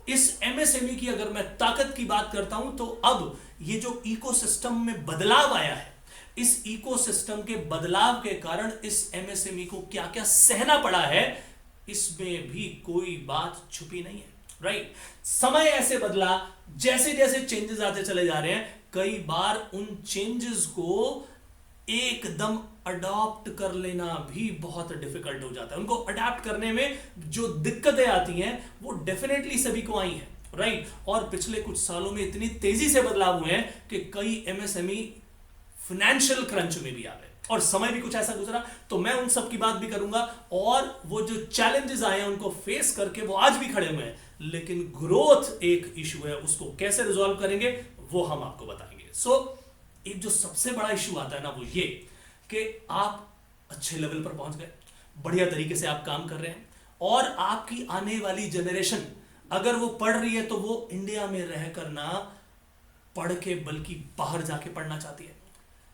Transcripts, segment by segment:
इस एमएसएमई की अगर मैं ताकत की बात करता हूं तो अब ये जो इकोसिस्टम में बदलाव आया है, इस इकोसिस्टम के बदलाव के कारण इस एमएसएमई को क्या क्या सहना पड़ा है, इसमें भी कोई बात छुपी नहीं है। राइट, समय ऐसे बदला, जैसे जैसे चेंजेस आते चले जा रहे हैं, कई बार उन चेंजेस को एकदम अडॉप्ट कर लेना भी बहुत डिफिकल्ट हो जाता है। उनको अडॉप्ट करने में जो दिक्कतें आती हैं वो डेफिनेटली सभी को आई हैं। राइट, और पिछले कुछ सालों में इतनी तेजी से बदलाव हुए हैं कि कई एमएसएमई फाइनेंशियल क्रंच में भी आ गए और समय भी कुछ ऐसा गुजरा। तो मैं उन सब की बात भी करूंगा और वो जो चैलेंजेस आए हैं उनको फेस करके वो आज भी खड़े हुए हैं, लेकिन ग्रोथ एक इशू है, उसको कैसे रिजॉल्व करेंगे वो हम आपको बताएंगे। एक जो सबसे बड़ा इशू आता है ना वो ये कि आप अच्छे लेवल पर पहुंच गए, बढ़िया तरीके से आप काम कर रहे हैं और आपकी आने वाली जनरेशन अगर वो पढ़ रही है तो वो इंडिया में रहकर ना पढ़ के बल्कि बाहर जाके पढ़ना चाहती है।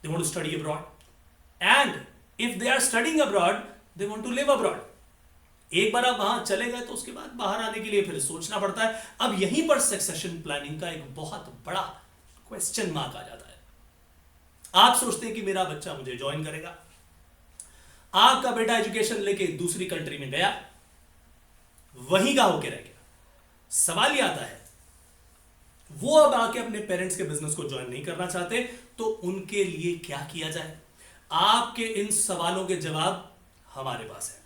They want to study abroad and if they are studying abroad they want to live abroad. एक बार आप वहां चले गए तो उसके बाद बाहर आने के लिए फिर सोचना पड़ता है। अब यहीं पर सक्सेशन प्लानिंग का एक बहुत बड़ा क्वेश्चन मार्क आ जाता है। आप सोचते हैं कि मेरा बच्चा मुझे ज्वाइन करेगा, आपका बेटा एजुकेशन लेके दूसरी कंट्री में गया, वहीं का होके रह गया। सवाल यह आता है वो अब आके अपने पेरेंट्स के बिजनेस को ज्वाइन नहीं करना चाहते, तो उनके लिए क्या किया जाए? आपके इन सवालों के जवाब हमारे पास है।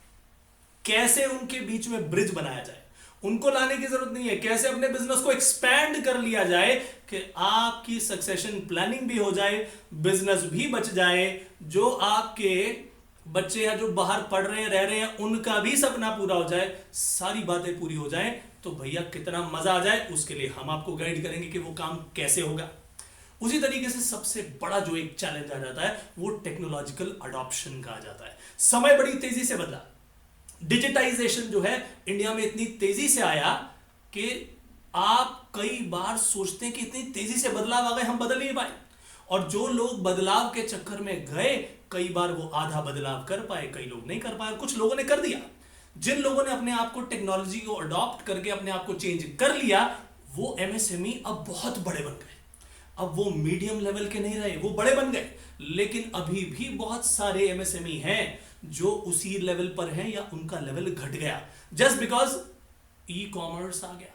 कैसे उनके बीच में ब्रिज बनाया जाए, उनको लाने की जरूरत नहीं है, कैसे अपने बिजनेस को एक्सपैंड कर लिया जाए कि आपकी सक्सेशन प्लानिंग भी हो जाए, बिजनेस भी बच जाए, जो आपके बच्चे हैं जो बाहर पढ़ रहे हैं रह रहे हैं उनका भी सपना पूरा हो जाए, सारी बातें पूरी हो जाए, तो भैया कितना मजा आ जाए। उसके लिए हम आपको गाइड करेंगे कि वो काम कैसे होगा। उसी तरीके से सबसे बड़ा जो एक चैलेंज आ जाता है वो टेक्नोलॉजिकल अडॉप्शन का आ जाता है। समय बड़ी तेजी से बदला, डिजिटाइजेशन जो है इंडिया में इतनी तेजी से आया कि आप कई बार सोचते हैं कि इतनी तेजी से बदलाव आ गए, हम बदल नहीं पाए। और जो लोग बदलाव के चक्कर में गए, कई बार वो आधा बदलाव कर पाए, कई लोग नहीं कर पाए, कुछ लोगों ने कर दिया। जिन लोगों ने अपने आप को टेक्नोलॉजी को अडॉप्ट करके अपने आप को चेंज कर लिया, वो एमएसएमई अब बहुत बड़े बन गए। अब वो मीडियम लेवल के नहीं रहे, वो बड़े बन गए। लेकिन अभी भी बहुत सारे एमएसएमई हैं जो उसी लेवल पर हैं या उनका लेवल घट गया, जस्ट बिकॉज ई कॉमर्स आ गया।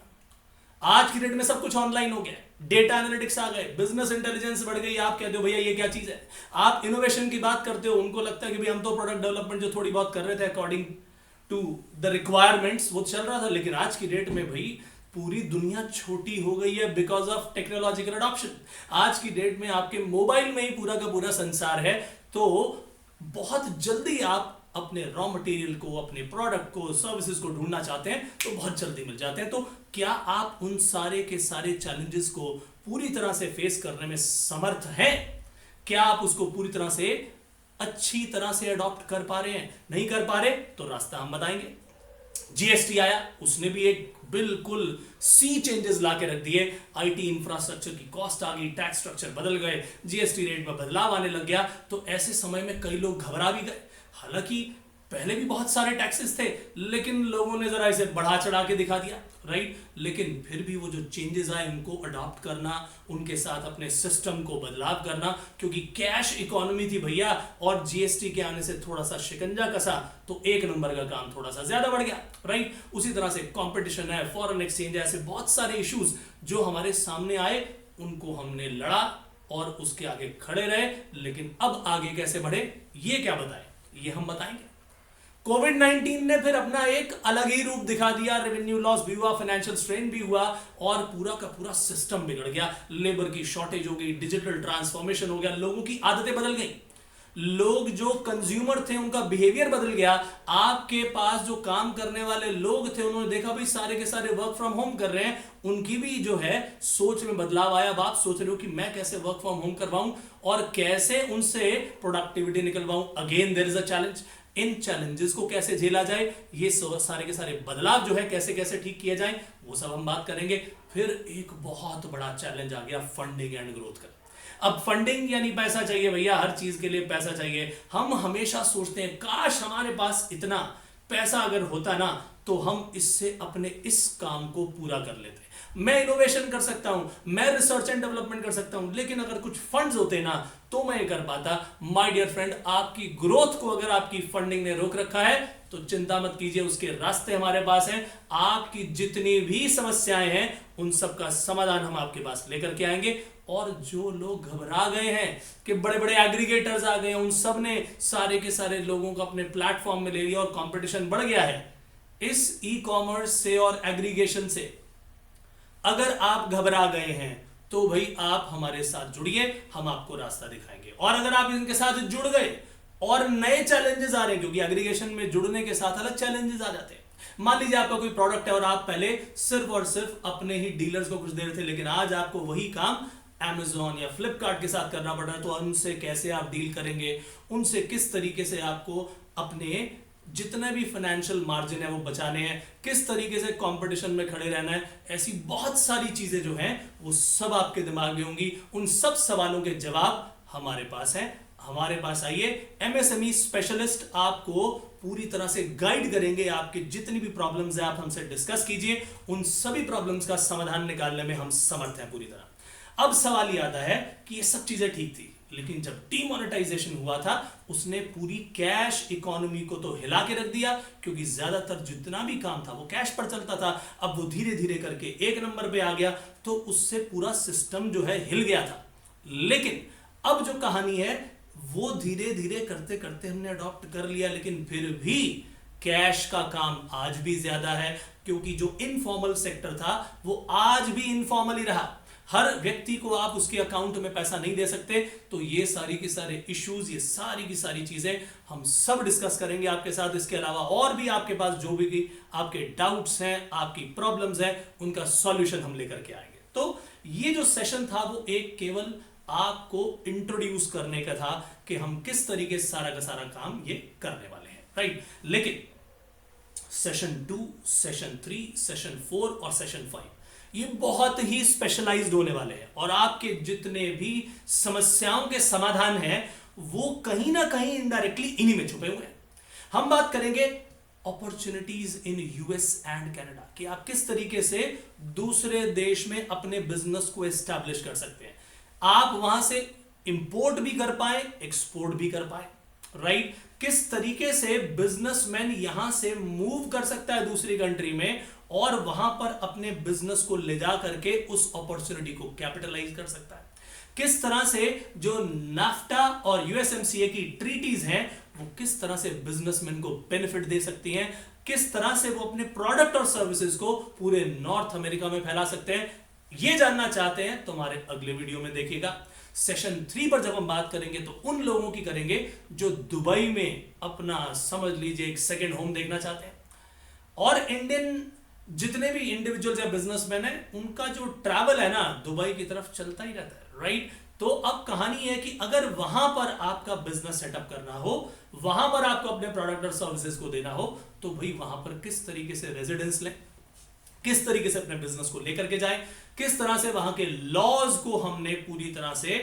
आज की डेट में सब कुछ ऑनलाइन हो गया, डेटा एनालिटिक्स आ गए, बिजनेस इंटेलिजेंस बढ़ गई। आप कहते हो भैया ये क्या चीज है, आप इनोवेशन की बात करते हो, उनको लगता है कि भाई हम तो प्रोडक्ट डेवलपमेंट जो थोड़ी बहुत कर रहे थे अकॉर्डिंग टू द रिक्वायरमेंट्स वो चल रहा था। लेकिन आज की डेट में भाई पूरी दुनिया छोटी हो गई है बिकॉज ऑफ टेक्नोलॉजिकल अडॉप्शन। आज की डेट में आपके मोबाइल में ही पूरा का पूरा संसार है, तो बहुत जल्दी आप अपने रॉ मटेरियल को, अपने प्रोडक्ट को, सर्विसेज को ढूंढना चाहते हैं तो बहुत जल्दी मिल जाते हैं। तो क्या आप उन सारे के सारे चैलेंजेस को पूरी तरह से फेस करने में समर्थ हैं? क्या आप उसको पूरी तरह से अच्छी तरह से अडॉप्ट कर पा रहे हैं? नहीं कर पा रहे तो रास्ता हम बताएंगे। जीएसटी आया, उसने भी एक बिल्कुल सी चेंजेस लाके रख दिए। आईटी इंफ्रास्ट्रक्चर की कॉस्ट आ गई, टैक्स स्ट्रक्चर बदल गए, जीएसटी रेट में बदलाव आने लग गया। तो ऐसे समय में कई लोग घबरा भी गए। हालांकि पहले भी बहुत सारे टैक्सेस थे, लेकिन लोगों ने जरा इसे बढ़ा चढ़ा के दिखा दिया, राइट। लेकिन फिर भी वो जो चेंजेस आए उनको अडॉप्ट करना, उनके साथ अपने सिस्टम को बदलाव करना, क्योंकि कैश इकोनॉमी थी भैया, और जीएसटी के आने से थोड़ा सा शिकंजा कसा तो एक नंबर का काम थोड़ा सा ज्यादा बढ़ गया, राइट। उसी तरह से कंपटीशन है, फॉरेन एक्सचेंज है, ऐसे बहुत सारे इश्यूज जो हमारे सामने आए, उनको हमने लड़ा और उसके आगे खड़े रहे। लेकिन अब आगे कैसे बढ़े ये क्या बताएं, ये हम बताएंगे। कोविड-19 ने फिर अपना एक अलग ही रूप दिखा दिया। रेवेन्यू लॉस भी हुआ, फाइनेंशियल स्ट्रेन भी हुआ और पूरा का पूरा सिस्टम बिगड़ गया। लेबर की शॉर्टेज हो गई, डिजिटल ट्रांसफॉर्मेशन हो गया, लोगों की आदतें बदल गई, लोग जो कंज्यूमर थे उनका बिहेवियर बदल गया। आपके पास जो काम करने वाले लोग थे उन्होंने देखा भाई सारे के सारे वर्क फ्रॉम होम कर रहे हैं, उनकी भी जो है सोच में बदलाव आया। अब आप सोच रहे हो कि मैं कैसे वर्क फ्रॉम होम करवाऊं और कैसे उनसे प्रोडक्टिविटी निकलवाऊं। Again there is a challenge. इन चैलेंजेस को कैसे झेला जाए, ये सारे के सारे बदलाव जो है कैसे कैसे ठीक किए जाए, वो सब हम बात करेंगे। फिर एक बहुत बड़ा चैलेंज आ गया फंडिंग एंड ग्रोथ का। अब फंडिंग यानी पैसा चाहिए भैया, हर चीज के लिए पैसा चाहिए। हम हमेशा सोचते हैं काश हमारे पास इतना पैसा अगर होता ना तो हम इससे अपने इस काम को पूरा कर लेते हैं। मैं इनोवेशन कर सकता हूं, मैं रिसर्च एंड डेवलपमेंट कर सकता हूं, लेकिन अगर कुछ फंड्स होते ना तो मैं ये कर पाता। माय डियर फ्रेंड, आपकी ग्रोथ को अगर आपकी फंडिंग ने रोक रखा है तो चिंता मत कीजिए, उसके रास्ते हमारे पास हैं। आपकी जितनी भी समस्याएं हैं उन सब का समाधान हम आपके पास लेकर के आएंगे। और जो लोग घबरा गए हैं कि बड़े बड़े एग्रीगेटर्स आ गए हैं, उन सब ने सारे के सारे लोगों को अपने प्लेटफॉर्म में ले लिया और कंपटीशन बढ़ गया है इस ई कॉमर्स से और एग्रीगेशन से, अगर आप घबरा गए हैं तो भाई आप हमारे साथ जुड़िए, हम आपको रास्ता दिखाएंगे। और अगर आप इनके साथ जुड़ गए और नए चैलेंजेस आ रहे हैं, क्योंकि एग्रीगेशन में जुड़ने के साथ अलग चैलेंजेस आ जाते हैं। मान लीजिए आपका कोई प्रोडक्ट है और आप पहले सिर्फ और सिर्फ अपने ही डीलर्स को कुछ दे रहे थे, लेकिन आज आपको वही काम Amazon या Flipkart के साथ करना पड़ रहा है, तो उनसे कैसे आप डील करेंगे, उनसे किस तरीके से आपको अपने जितने भी फाइनेंशियल मार्जिन है वो बचाने हैं, किस तरीके से कंपटीशन में खड़े रहना है, ऐसी बहुत सारी चीजें जो हैं वो सब आपके दिमाग में होंगी। उन सब सवालों के जवाब हमारे पास हैं। हमारे पास आइए, एमएसएमई स्पेशलिस्ट आपको पूरी तरह से गाइड करेंगे। आपकी जितनी भी प्रॉब्लम्स है आप हमसे डिस्कस कीजिए, उन सभी प्रॉब्लम्स का समाधान निकालने में हम समर्थ हैं पूरी तरह। अब सवाल ये आता है कि ये सब चीजें ठीक थी, लेकिन जब डीमोनेटाइजेशन हुआ था उसने पूरी कैश इकोनॉमी को तो हिला के रख दिया, क्योंकि ज्यादातर जितना भी काम था वो कैश पर चलता था। अब वो धीरे धीरे करके एक नंबर पे आ गया, तो उससे पूरा सिस्टम जो है हिल गया था। लेकिन अब जो कहानी है वो धीरे धीरे करते करते हमने अडॉप्ट कर लिया, लेकिन फिर भी कैश का काम आज भी ज्यादा है, क्योंकि जो इनफॉर्मल सेक्टर था वो आज भी इनफॉर्मल ही रहा। हर व्यक्ति को आप उसके अकाउंट में पैसा नहीं दे सकते। तो ये सारी की सारे इश्यूज, ये सारी की सारी चीजें हम सब डिस्कस करेंगे आपके साथ। इसके अलावा और भी आपके पास जो भी आपके डाउट्स हैं, आपकी प्रॉब्लम्स हैं, उनका सॉल्यूशन हम लेकर के आएंगे। तो ये जो सेशन था वो एक केवल आपको इंट्रोड्यूस करने का था कि हम किस तरीके से सारा का सारा काम ये करने वाले हैं, राइट। लेकिन सेशन 2, सेशन 3, सेशन 4 और सेशन 5 ये बहुत ही स्पेशलाइज्ड होने वाले हैं, और आपके जितने भी समस्याओं के समाधान हैं वो कहीं ना कहीं इनडायरेक्टली इन्हीं में छुपे हुए हैं। हम बात करेंगे opportunities in US and Canada, कि आप किस तरीके से दूसरे देश में अपने बिजनेस को एस्टैब्लिश कर सकते हैं, आप वहां से इंपोर्ट भी कर पाए, एक्सपोर्ट भी कर पाए, राइट। किस तरीके से बिजनेसमैन यहां से मूव कर सकता है दूसरी कंट्री में और वहां पर अपने बिजनेस को ले जा करके उस अपॉर्चुनिटी को कैपिटलाइज कर सकता है। किस तरह से जो नाफ्टा और यूएसएमसीए की ट्रीटीज हैं वो किस तरह से बिजनेसमैन को बेनिफिट दे सकती हैं, किस तरह से वो अपने प्रोडक्ट और सर्विसेज को पूरे नॉर्थ अमेरिका में फैला सकते हैं। ये जानना चाहते हैं तो हमारे अगले वीडियो में देखिएगा। सेशन 3 पर जब हम बात करेंगे तो उन लोगों की करेंगे जो दुबई में अपना समझ लीजिए एक सेकेंड होम देखना चाहते हैं, और इंडियन जितने भी इंडिविजुअल्स या बिजनेसमैन है उनका जो ट्रैवल है ना दुबई की तरफ चलता ही रहता है, राइट। तो अब कहानी है कि अगर वहां पर आपका बिजनेस सेटअप करना हो, वहां पर आपको अपने प्रोडक्ट और सर्विसेज को देना हो, तो भाई वहां पर किस तरीके से रेजिडेंस लें, किस तरीके से अपने बिजनेस को लेकर के जाएं, किस तरह से वहां के लॉज को हमने पूरी तरह से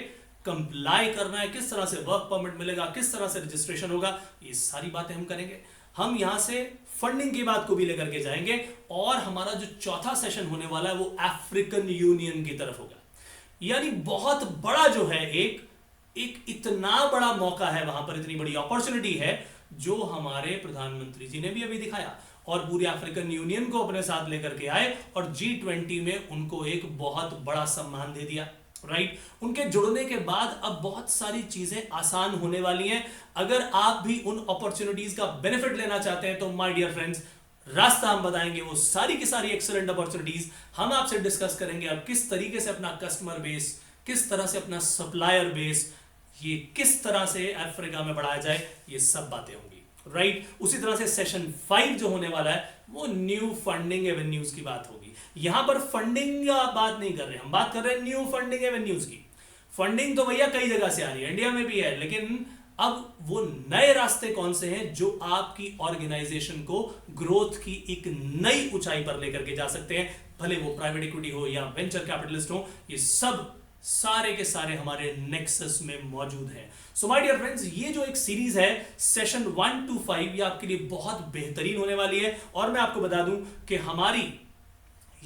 कंप्लाई करना है, किस तरह से वर्क परमिट मिलेगा, किस तरह से रजिस्ट्रेशन होगा, ये सारी बातें हम करेंगे। हम यहां से फंडिंग की बात को भी लेकर के जाएंगे, और हमारा जो चौथा सेशन होने वाला है वो अफ्रीकन यूनियन की तरफ होगा। यानी बहुत बड़ा जो है एक इतना बड़ा मौका है वहां पर, इतनी बड़ी अपॉर्चुनिटी है जो हमारे प्रधानमंत्री जी ने भी अभी दिखाया, और पूरी अफ्रीकन यूनियन को अपने साथ लेकर के आए और G20 में उनको एक बहुत बड़ा सम्मान दे दिया, राइट। उनके जुड़ने के बाद अब बहुत सारी चीजें आसान होने वाली हैं। अगर आप भी उन अपॉर्चुनिटीज का बेनिफिट लेना चाहते हैं तो माय डियर फ्रेंड्स, रास्ता हम बताएंगे, वो सारी की सारी एक्सीलेंट अपॉर्चुनिटीज हम आपसे डिस्कस करेंगे। अब किस तरीके से अपना कस्टमर बेस, किस तरह से अपना सप्लायर बेस, ये किस तरह से अफ्रीका में बढ़ाया जाए, ये सब बातें होंगी, राइट। उसी तरह से सेशन 5 जो होने वाला है वो न्यू फंडिंग एवेन्यूज की बात होगी। यहां पर फंडिंग का बात नहीं कर रहे, हम बात कर रहे हैं न्यू फंडिंग एवेन्यूज की। फंडिंग तो भैया कई जगह से आ रही है, इंडिया में भी है, लेकिन अब वो नए रास्ते कौन से हैं जो आपकी ऑर्गेनाइजेशन को ग्रोथ की एक नई ऊंचाई पर लेकर के जा सकते हैं, भले वो प्राइवेट इक्विटी हो या वेंचर कैपिटलिस्ट हो, ये सब सारे के सारे हमारे नेक्सस में मौजूद हैं। सो माय डियर फ्रेंड्स, ये जो एक सीरीज है सेशन 1 to 5, ये आपके लिए बहुत बेहतरीन होने वाली है। और मैं आपको बता दूं कि हमारी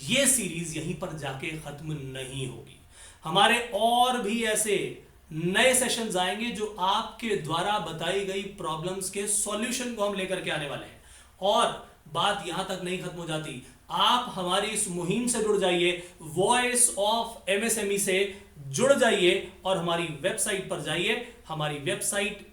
ये सीरीज यहीं पर जाके खत्म नहीं होगी। हमारे और भी ऐसे नए सेशंस आएंगे जो आपके द्वारा बताई गई प्रॉब्लम्स के सॉल्यूशन को हम लेकर के आने वाले हैं। और बात यहां तक नहीं खत्म हो जाती, आप हमारी इस मुहिम से जुड़ जाइए, वॉइस ऑफ एमएसएमई से जुड़ जाइए और हमारी वेबसाइट पर जाइए। हमारी वेबसाइट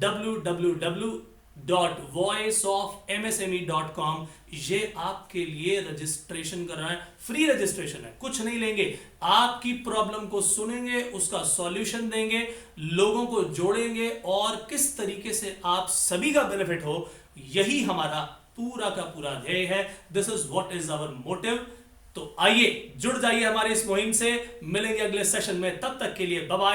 www.voiceofmsme.com, ये आपके लिए रजिस्ट्रेशन कर रहा है, फ्री रजिस्ट्रेशन है, कुछ नहीं लेंगे। आपकी प्रॉब्लम को सुनेंगे, उसका सॉल्यूशन देंगे, लोगों को जोड़ेंगे और किस तरीके से आप सभी का बेनिफिट हो, यही हमारा पूरा का पूरा ध्येय है। This is what is our motive. तो आइए जुड़ जाइए हमारे इस मुहिम से। मिलेंगे अगले सेशन में, तब तक के लिए बाय बाय।